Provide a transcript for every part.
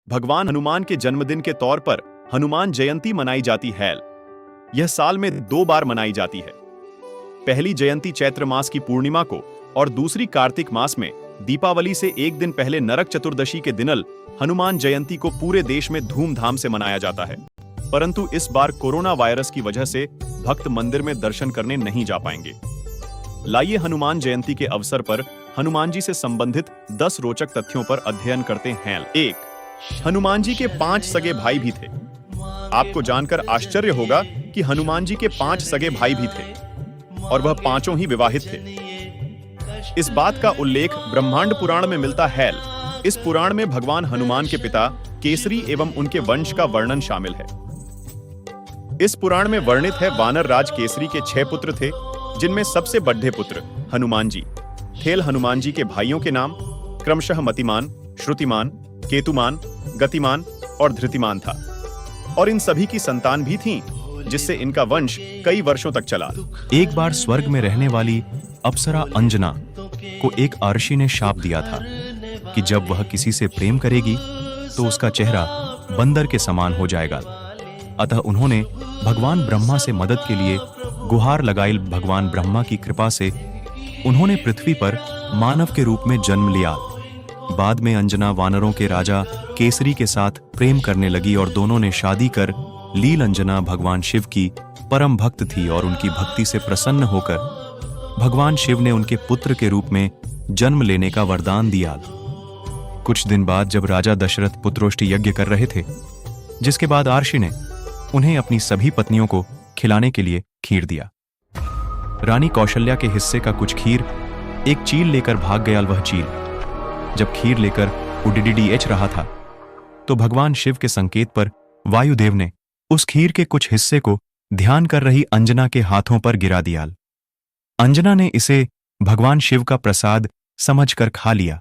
भगवान हनुमान के जन्मदिन के तौर पर हनुमान जयंती मनाई जाती है। यह साल में 2 बार मनाई जाती है। पहली जयंती चैत्र मास की पूर्णिमा को और दूसरी कार्तिक मास में दीपावली से एक दिन पहले नरक चतुर्दशी के दिनल हनुमान जयंती को पूरे देश में धूमधाम से मनाया जाता है। परंतु इस बार कोरोना वायरस की वजह से भक्त मंदिर में दर्शन करने नहीं जा पाएंगे। लाइए हनुमान जयंती के अवसर पर हनुमान जी से संबंधित 10 रोचक तथ्यों पर अध्ययन करते हैं। 1. हनुमान जी के 5 सगे भाई भी थे। आपको जानकर आश्चर्य होगा कि हनुमान जी के 5 सगे भाई भी थे और वह पांचों ही विवाहित थे। इस बात का उल्लेख ब्रह्मांड पुराण में मिलता है। इस पुराण में भगवान हनुमान के पिता केसरी एवं उनके वंश का वर्णन शामिल है। इस पुराण में वर्णित है वानर राज केसरी के 6 पुत्र थे, जिनमें सबसे बड़े पुत्र हनुमान जी थे। हनुमान जी के भाइयों के नाम क्रमशः मतिमान, श्रुतिमान, केतुमान, गतिमान और धृतिमान था और इन सभी की संतान भी थीं, जिससे इनका वंश कई वर्षों तक चला। एक बार स्वर्ग में रहने वाली अप्सरा अंजना को एक ऋषि ने शाप दिया था कि जब वह किसी से प्रेम करेगी तो उसका चेहरा बंदर के समान हो जाएगा। अतः उन्होंने भगवान ब्रह्मा से मदद के लिए गुहार लगाई। भगवान ब्रह्मा की कृपा से उन्होंने पृथ्वी पर मानव के रूप में जन्म लिया। बाद में अंजना वानरों के राजा केसरी के साथ प्रेम करने लगी और दोनों ने शादी कर लील। अंजना भगवान शिव की परम भक्त थी और उनकी भक्ति से प्रसन्न होकर भगवान शिव ने उनके पुत्र के रूप में जन्म लेने का वरदान दिया। कुछ दिन बाद जब राजा दशरथ पुत्रोष्टि यज्ञ कर रहे थे, जिसके बाद ऋषि ने उन्हें अपनी सभी पत्नियों को खिलाने के लिए खीर दिया। रानी कौशल्या के हिस्से का कुछ खीर एक चील लेकर भाग गया। वह चील जब खीर लेकर उड़ीएच रहा था तो भगवान शिव के संकेत पर वायुदेव ने उस खीर के कुछ हिस्से को ध्यान कर रही अंजना के हाथों पर गिरा दिया। अंजना ने इसे भगवान शिव का प्रसाद समझकर खा लिया,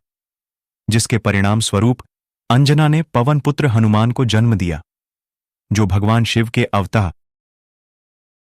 जिसके परिणाम स्वरूप अंजना ने पवन पुत्र हनुमान को जन्म दिया, जो भगवान शिव के अवतार